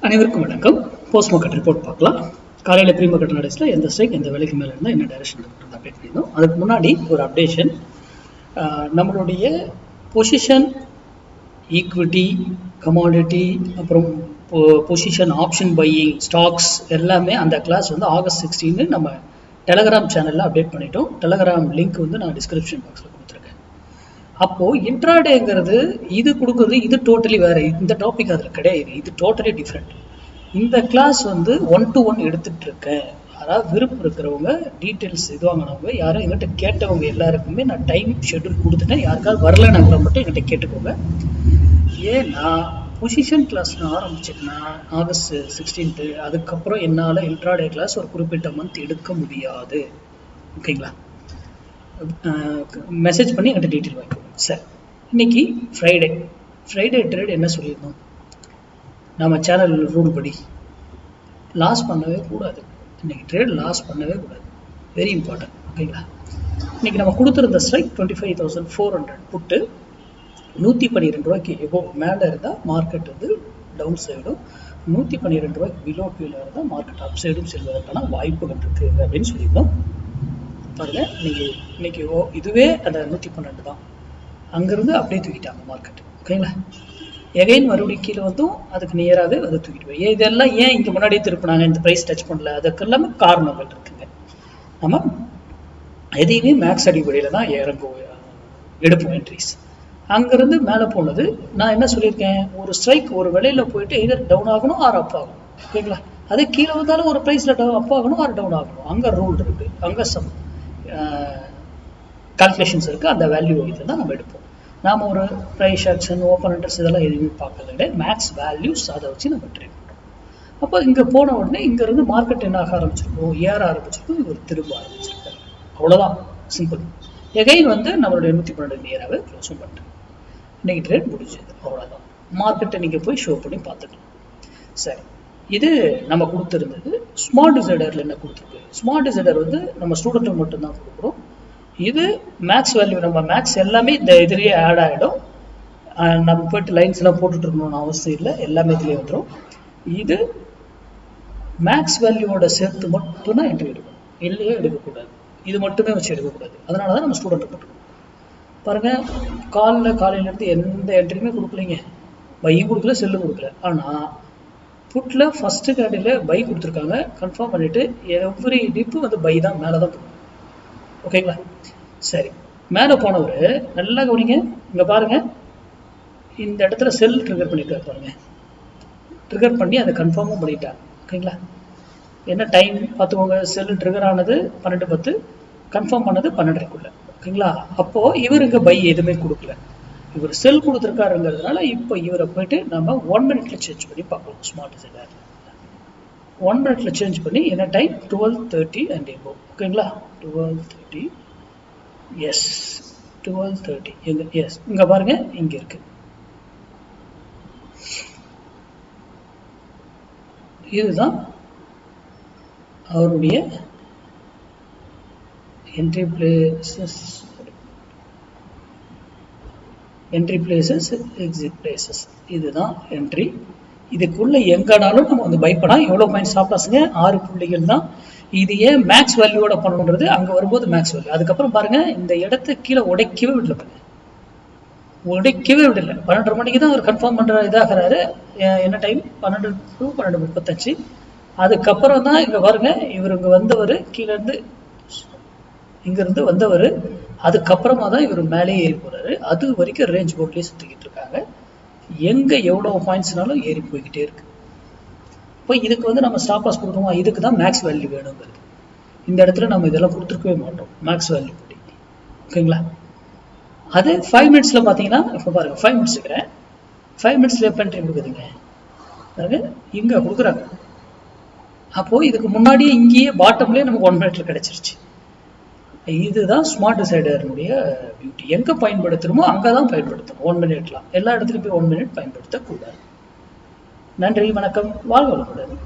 அனைவருக்கும் வணக்கம். Post market report பார்க்கலாம். காலையில் ப்ரீ மார்க்கெட் அனாலிசிஸில் எந்த ஸ்ட்ரைக் எந்த விலைக்கு மேலே இருந்தால் என்ன டைரக்ஷன் அப்டேட் பண்ணியிருந்தோம். அதுக்கு முன்னாடி ஒரு அப்டேஷன், நம்மளுடைய பொசிஷன் ஈக்விட்டி, கமாடிட்டி, அப்புறம் பொசிஷன் ஆப்ஷன் பையிங், ஸ்டாக்ஸ் எல்லாமே அந்த கிளாஸ் வந்து ஆகஸ்ட் 16 நம்ம டெலகிராம் சேனலில் அப்டேட் பண்ணிட்டோம். டெலகிராம் லிங்க் வந்து நான் டிஸ்கிரிப்ஷன் பாக்ஸில் கொடுத்துருக்கேன். அப்போது இன்ட்ராடேங்கிறது இது கொடுக்குறது இது டோட்டலி வேறு. இந்த டாபிக் அதில் கிடையாது, இது டோட்டலி டிஃப்ரெண்ட். இந்த கிளாஸ் வந்து 1-to-1 எடுத்துகிட்டு இருக்கேன். அதாவது விருப்பம் இருக்கிறவங்க, டீட்டெயில்ஸ் இது வாங்கினவங்க, யாரும் எங்கிட்ட கேட்டவங்க எல்லாருக்குமே நான் டைம் ஷெட்யூல் கொடுத்துட்டேன். யாருக்காவது வரலன்னா கூட மட்டும் எங்கிட்ட கேட்டுக்கோங்க. ஏன்னா பொசிஷன் கிளாஸ் நான் ஆரம்பிச்சிட்டேன்னா ஆகஸ்ட் 16, அதுக்கப்புறம் என்னால் இன்ட்ராடே கிளாஸ் ஒரு குறிப்பிட்ட மந்த் எடுக்க முடியாது. ஓகேங்களா? மெசேஜ் பண்ணி என்கிட்ட டீட்டெயில் வாங்கிக்கோங்க. சார், இன்னைக்கு ஃப்ரைடே ட்ரேட் என்ன சொல்லியிருந்தோம்? நம்ம சேனல் ரூல் படி லாஸ் பண்ணவே கூடாது. இன்னைக்கு ட்ரேட் லாஸ் பண்ணவே கூடாது, வெரி இம்பார்ட்டன்ட். ஓகேங்களா? இன்னைக்கு நம்ம கொடுத்துருந்த ஸ்ட்ரைக் 25,400 புட்டு 112 ரூபாய்க்கு எபோ மேலே இருந்தால் மார்க்கெட் வந்து டவுன் சைடும், 112 ரூபாய்க்கு பிலோ கீழே இருந்தால் மார்க்கெட் அப் சைடும் செல்வதற்கான வாய்ப்புகள் இருக்குது அப்படின்னு சொல்லியிருந்தோம். பாருங்க, இன்னைக்கு இதுவே அந்த 112 தான். அங்கேருந்து அப்படியே தூக்கிட்டாங்க மார்க்கெட். ஓகேங்களா? எகைன் மறுபடியும் கீழே வந்தும் அதுக்கு நியராகவே அதை தூக்கிட்டு இதெல்லாம் ஏன் இங்கே முன்னாடியே திருப்பினாங்க, இந்த ப்ரைஸ் டச் பண்ணல, அதுக்கு எல்லாமே காரணங்கள் இருக்குங்க. நம்ம எதையுமே மேக்ஸ் அடிப்படையில் தான் எடுப்போம் என்ட்ரிஸ். அங்கேருந்து மேலே போனது நான் என்ன சொல்லியிருக்கேன், ஒரு ஸ்ட்ரைக் ஒரு விலையில் போயிட்டு எதர் டவுன் ஆகணும் ஆர் அப் ஆகணும். ஓகேங்களா? அதே கீழே வந்தாலும் ஒரு ப்ரைஸில் அப் ஆகணும் ஆர் டவுன் ஆகணும். அங்கே ரூல் இருக்குது, அங்கே சம் கால்குலேஷன்ஸ் இருக்குது. அந்த வேல்யூ இது தான் நம்ம எடுப்போம். நாம் ஒரு ப்ரைஸ் ஆக்ஷன், ஓப்பன் இன்ட்ரெஸ்ட் இதெல்லாம் எதுவுமே பார்க்கறது கிடையாது. மேக்ஸ் வேல்யூஸ் அதை வச்சு நம்ம ட்ரேட் பண்ணுறோம். அப்போ இங்கே போன உடனே இங்கேருந்து மார்க்கெட் என்ன ஆக ஆரம்பிச்சிருக்கோம், ஏற ஆரம்பிச்சிருக்கோம், இவர் திரும்ப ஆரம்பிச்சிருக்காரு. அவ்வளோதான், சிம்பிள். எகைன் வந்து நம்மளுடைய 112 நியராகவே க்ளோஸும் பண்ணுறேன். இன்னைக்கு ட்ரேட் முடிஞ்சது, அவ்வளோதான். மார்க்கெட்டை நீங்கள் போய் ஷோ பண்ணி பார்த்துக்கலாம். சரி, இது நம்ம கொடுத்துருந்தது. ஸ்மார்ட் டிசைடரில் என்ன கொடுத்துருக்கு? ஸ்மார்ட் டிசைடர் வந்து நம்ம ஸ்டூடெண்ட்டுக்கு மட்டும்தான் கொடுக்குறோம். இது மேக்ஸ் வேல்யூ, நம்ம மேக்ஸ் எல்லாமே இந்த இதுலேயே ஆட் ஆகிடும். நம்ம போய்ட்டு லைன்ஸ் எல்லாம் போட்டுட்டு இருக்கணும்னு அவசியம் இல்லை, எல்லாமே இதுலேயே வந்துடும். இது மேக்ஸ் வேல்யூவோட சேர்த்து மட்டும்தான் என்ட்ரி எடுக்கணும், இல்லையே எடுக்கக்கூடாது. இது மட்டுமே வச்சு எடுக்கக்கூடாது. அதனால தான் நம்ம ஸ்டூடெண்ட்டுக்கு மட்டும் பாருங்கள். காலையிலேருந்து எந்த என்ட்ரியுமே கொடுக்கலைங்க, பையும் கொடுக்கல, செல்லும் கொடுக்கல. ஆனால் புட்டில் ஃபஸ்ட்டு கேண்டில் பை கொடுத்துருக்காங்க, கன்ஃபார்ம் பண்ணிவிட்டு எவ்ரி டிப்பு வந்து பை தான், மேலே தான் போகும். ஓகேங்களா? சரி, மேலே போனவர் நல்லா கவனிங்க. இங்கே பாருங்கள், இந்த இடத்துல செல் ட்ரிகர் பண்ணியிருக்காரு பாருங்கள். ட்ரிகர் பண்ணி அதை கன்ஃபார்மும் பண்ணிட்டாங்க. ஓகேங்களா? என்ன டைம் பார்த்துக்கோங்க, செல் ட்ரிகர் ஆனது 12:10, கன்ஃபார்ம் பண்ணது 12:30. ஓகேங்களா? அப்போது இவர் இங்கே பை எதுவுமே கொடுக்கல, இவர் செல் கொடுத்துருக்காருங்கிறதுனால இப்போ இவரை போயிட்டு நம்ம 1 minute சேஞ்ச் பண்ணி பார்க்கலாம். ஸ்மார்ட் டிசைடர் 1 minute சேஞ்ச் பண்ணி என்ன டைம் 12:30 அண்ட் எபோ. ஓகேங்களா? 12:30, எஸ் 12:30 எங்க, எஸ் இங்கே பாருங்க, இங்கே இருக்கு. இதுதான் அவருடைய என்ட்ரி பிளேசஸ், எக்ஸிட் பிளேசஸ். இதுதான் என்ட்ரி. இதுக்குள்ள எங்கனாலும் நம்ம வந்து பயப்படலாம். எவ்வளோ பாயிண்ட் ஸ்டாப் லாஸ்ங்க? 6 புள்ளிகள் தான். இது ஏன் மேக்ஸ் வேல்யூவோட பண்ணணுன்றது அங்கே வரும்போது மேக்ஸ் வேல்யூ. அதுக்கப்புறம் பாருங்க, இந்த இடத்த கீழே உடைக்கவே விடல, உடைக்கவே விடல. 12:30 மணிக்கு தான் அவர் கன்ஃபார்ம் பண்ணுற இதாகிறாரு. என்ன டைம் 12 to 12:35. அதுக்கப்புறம் தான் இங்கே பாருங்க, இவர் இங்கே வந்தவர், கீழேருந்து இங்கேருந்து வந்தவர், அதுக்கப்புறமா தான் இவர் மேலே ஏறி போகிறாரு. அது வரைக்கும் ரேஞ்ச் போர்ட்லேயே சுற்றிக்கிட்டு இருக்காங்க. எங்கே எவ்வளோ பாயிண்ட்ஸ்னாலும் ஏறி போய்கிட்டே இருக்கு. இப்போ இதுக்கு வந்து நம்ம ஸ்டாப் லாஸ் கொடுக்கணுமா? இதுக்கு தான் மேக்ஸ் வேல்யூ வேணுங்கிறது. இந்த இடத்துல நம்ம இதெல்லாம் கொடுத்துருக்கவே மாட்டோம், மேக்ஸ் வேல்யூ படி. ஓகேங்களா? அது 5 minutes பார்த்தீங்கன்னா, இப்போ பாருங்க 5 minutes இருக்கிறேன், 5 minutes எப்போ என்ட்ரி கொடுக்குதுங்க பாருங்க, இங்கே கொடுக்குறாங்க. அப்போது இதுக்கு முன்னாடியே இங்கேயே பாட்டம்லேயே நமக்கு 1 minute கிடைச்சிருச்சு. இதுதான் ஸ்மார்ட் டிசைடருடைய பியூட்டி. எங்கே பயன்படுத்தணுமோ அங்கே தான் பயன்படுத்தணும். 1 minute எல்லா இடத்துலையும் போய் 1 minute பயன்படுத்தக்கூடாது. நன்றி, வணக்கம், வாழ்க வளமுடன்.